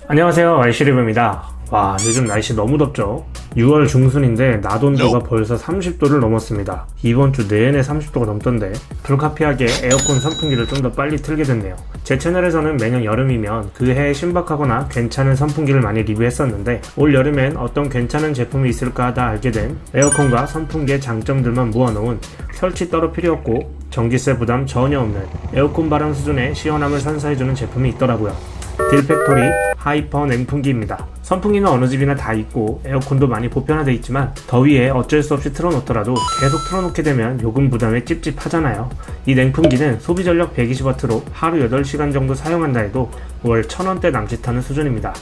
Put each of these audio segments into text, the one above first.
안녕하세요, 알시리브입니다. 와, 요즘 날씨 너무 덥죠? 6월 중순인데 낮 온도가 벌써 30도를 넘었습니다. 이번 주 내내 30도가 넘던데 불가피하게 에어컨 선풍기를 좀 더 빨리 틀게 됐네요. 제 채널에서는 매년 여름이면 그 해에 신박하거나 괜찮은 선풍기를 많이 리뷰했었는데 올 여름엔 어떤 괜찮은 제품이 있을까 하다 알게 된 에어컨과 선풍기의 장점들만 모아놓은 설치 따로 필요 없고 전기세 부담 전혀 없는 에어컨 바람 수준의 시원함을 선사해주는 제품이 있더라고요. 딜팩토리 하이퍼 냉풍기입니다. 선풍기는 어느 집이나 다 있고 에어컨도 많이 보편화되어 있지만 더위에 어쩔 수 없이 틀어놓더라도 계속 틀어놓게 되면 요금 부담에 찝찝하잖아요. 이 냉풍기는 소비 전력 120W로 하루 8시간 정도 사용한다 해도 월 1,000원대 남짓하는 수준입니다.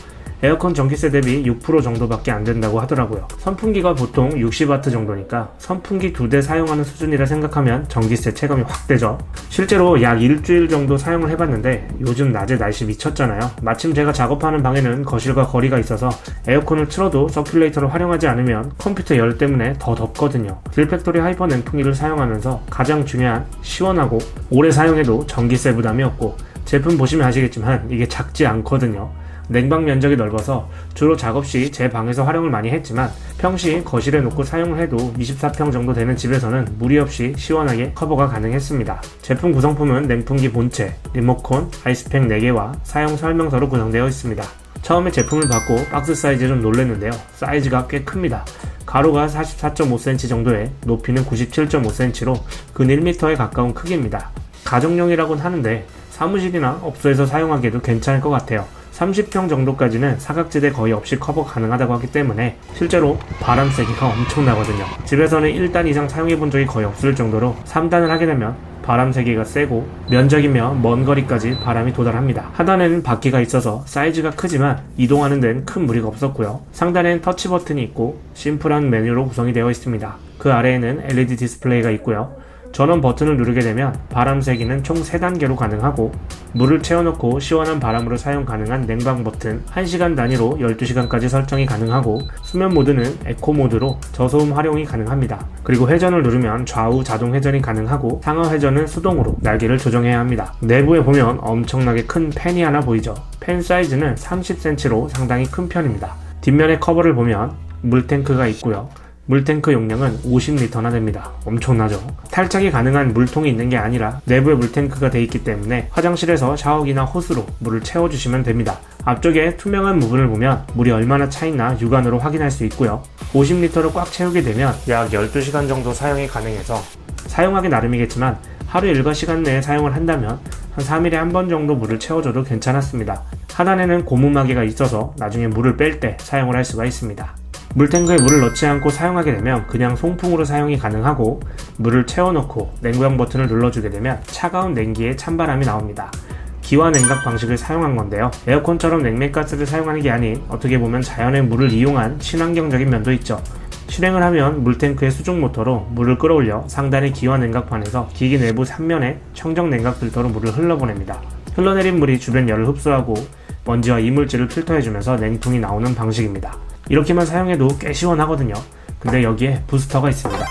에어컨 전기세 대비 6% 정도밖에 안 된다고 하더라고요. 선풍기가 보통 60W 정도니까 선풍기 2대 사용하는 수준이라 생각하면 전기세 체감이 확 되죠. 실제로 약 일주일 정도 사용을 해봤는데 요즘 낮에 날씨 미쳤잖아요. 마침 제가 작업하는 방에는 거실과 거리가 있어서 에어컨을 틀어도 서큘레이터를 활용하지 않으면 컴퓨터 열 때문에 더 덥거든요. 딜팩토리 하이퍼 냉풍기를 사용하면서 가장 중요한 시원하고 오래 사용해도 전기세 부담이 없고 제품 보시면 아시겠지만 이게 작지 않거든요. 냉방 면적이 넓어서 주로 작업 시 제 방에서 활용을 많이 했지만 평시 거실에 놓고 사용을 해도 24평 정도 되는 집에서는 무리 없이 시원하게 커버가 가능했습니다. 제품 구성품은 냉풍기 본체, 리모컨, 아이스팩 4개와 사용 설명서로 구성되어 있습니다. 처음에 제품을 받고 박스 사이즈에 좀 놀랐는데요. 사이즈가 꽤 큽니다. 가로가 44.5cm 정도에 높이는 97.5cm로 근 1m에 가까운 크기입니다. 가정용이라고는 하는데 사무실이나 업소에서 사용하기에도 괜찮을 것 같아요. 30평 정도까지는 사각지대 거의 없이 커버 가능하다고 하기 때문에 실제로 바람 세기가 엄청나거든요. 집에서는 1단 이상 사용해 본 적이 거의 없을 정도로 3단을 하게 되면 바람 세기가 세고 면적이며 먼 거리까지 바람이 도달합니다. 하단에는 바퀴가 있어서 사이즈가 크지만 이동하는 데는 큰 무리가 없었고요. 상단엔 터치 버튼이 있고 심플한 메뉴로 구성이 되어 있습니다. 그 아래에는 LED 디스플레이가 있고요. 전원 버튼을 누르게 되면 바람 세기는 총 3단계로 가능하고 물을 채워놓고 시원한 바람으로 사용 가능한 냉방 버튼 1시간 단위로 12시간까지 설정이 가능하고 수면 모드는 에코 모드로 저소음 활용이 가능합니다. 그리고 회전을 누르면 좌우 자동 회전이 가능하고 상하 회전은 수동으로 날개를 조정해야 합니다. 내부에 보면 엄청나게 큰 팬이 하나 보이죠. 팬 사이즈는 30cm로 상당히 큰 편입니다. 뒷면의 커버를 보면 물탱크가 있고요. 물탱크 용량은 50L나 됩니다. 엄청나죠? 탈착이 가능한 물통이 있는 게 아니라 내부에 물탱크가 돼 있기 때문에 화장실에서 샤워기나 호스로 물을 채워주시면 됩니다. 앞쪽에 투명한 부분을 보면 물이 얼마나 차있나 육안으로 확인할 수 있고요. 50L를 꽉 채우게 되면 약 12시간 정도 사용이 가능해서 사용하기 나름이겠지만 하루 일과 시간 내에 사용을 한다면 한 3일에 한 번 정도 물을 채워줘도 괜찮았습니다. 하단에는 고무마개가 있어서 나중에 물을 뺄 때 사용을 할 수가 있습니다. 물탱크에 물을 넣지 않고 사용하게 되면 그냥 송풍으로 사용이 가능하고 물을 채워놓고 냉방 버튼을 눌러주게 되면 차가운 냉기에 찬바람이 나옵니다. 기와 냉각 방식을 사용한 건데요. 에어컨처럼 냉매가스를 사용하는 게 아닌 어떻게 보면 자연의 물을 이용한 친환경적인 면도 있죠. 실행을 하면 물탱크의 수중 모터로 물을 끌어올려 상단의 기와 냉각판에서 기기 내부 3면에 청정 냉각 필터로 물을 흘러보냅니다. 흘러내린 물이 주변 열을 흡수하고 먼지와 이물질을 필터해주면서 냉풍이 나오는 방식입니다. 이렇게만 사용해도 꽤 시원하거든요. 근데 여기에 부스터가 있습니다.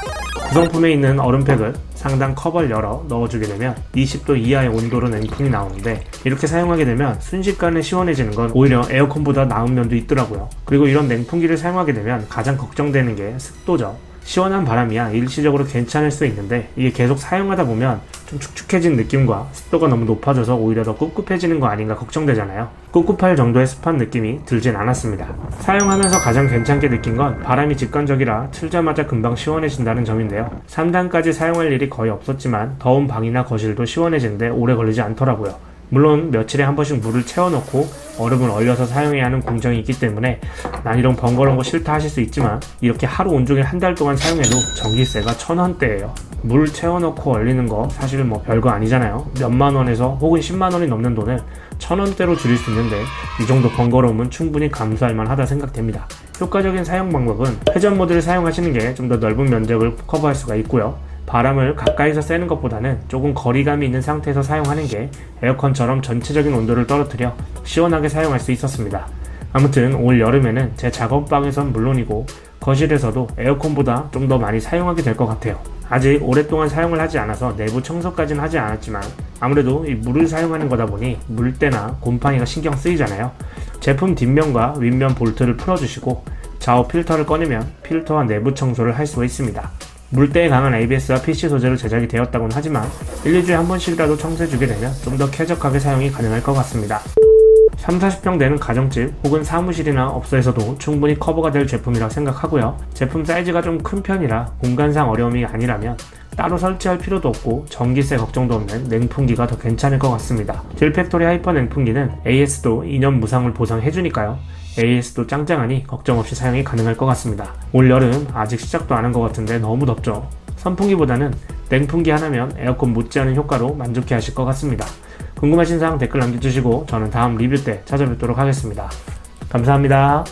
구성품에 있는 얼음팩을 상단 커버를 열어 넣어주게 되면 20도 이하의 온도로 냉풍이 나오는데 이렇게 사용하게 되면 순식간에 시원해지는 건 오히려 에어컨보다 나은 면도 있더라고요. 그리고 이런 냉풍기를 사용하게 되면 가장 걱정되는 게 습도죠. 시원한 바람이야 일시적으로 괜찮을 수 있는데 이게 계속 사용하다 보면 좀 축축해진 느낌과 습도가 너무 높아져서 오히려 더 꿉꿉해지는 거 아닌가 걱정되잖아요. 꿉꿉할 정도의 습한 느낌이 들진 않았습니다. 사용하면서 가장 괜찮게 느낀 건 바람이 직관적이라 틀자마자 금방 시원해진다는 점인데요. 3단까지 사용할 일이 거의 없었지만 더운 방이나 거실도 시원해지는데 오래 걸리지 않더라고요. 물론 며칠에 한 번씩 물을 채워놓고 얼음을 얼려서 사용해야 하는 공정이 있기 때문에 난 이런 번거로운 거 싫다 하실 수 있지만 이렇게 하루 온종일 한 달 동안 사용해도 전기세가 1,000원대예요. 물 채워놓고 얼리는 거 사실 뭐 별거 아니잖아요. 몇만 원에서 혹은 10만 원이 넘는 돈을 1,000원대로 줄일 수 있는데 이 정도 번거로움은 충분히 감수할 만하다 생각됩니다. 효과적인 사용 방법은 회전 모드를 사용하시는 게 좀 더 넓은 면적을 커버할 수가 있고요. 바람을 가까이서 쐬는 것보다는 조금 거리감이 있는 상태에서 사용하는 게 에어컨처럼 전체적인 온도를 떨어뜨려 시원하게 사용할 수 있었습니다. 아무튼 올 여름에는 제 작업방에선 물론이고 거실에서도 에어컨보다 좀 더 많이 사용하게 될 것 같아요. 아직 오랫동안 사용을 하지 않아서 내부 청소까지는 하지 않았지만 아무래도 이 물을 사용하는 거다 보니 물때나 곰팡이가 신경 쓰이잖아요. 제품 뒷면과 윗면 볼트를 풀어주시고 좌우 필터를 꺼내면 필터와 내부 청소를 할 수가 있습니다. 물때에 강한 ABS와 PC 소재로 제작이 되었다곤 하지만 1, 2주에 한 번씩이라도 청소해주게 되면 좀 더 쾌적하게 사용이 가능할 것 같습니다. 30-40평 되는 가정집 혹은 사무실이나 업소에서도 충분히 커버가 될 제품이라 생각하고요. 제품 사이즈가 좀 큰 편이라 공간상 어려움이 아니라면 따로 설치할 필요도 없고 전기세 걱정도 없는 냉풍기가 더 괜찮을 것 같습니다. 딜팩토리 하이퍼 냉풍기는 AS도 2년 무상을 보상해주니까요. AS도 짱짱하니 걱정 없이 사용이 가능할 것 같습니다. 올 여름 아직 시작도 안 한 것 같은데 너무 덥죠? 선풍기보다는 냉풍기 하나면 에어컨 못지않은 효과로 만족해 하실 것 같습니다. 궁금하신 사항 댓글 남겨주시고 저는 다음 리뷰 때 찾아뵙도록 하겠습니다. 감사합니다.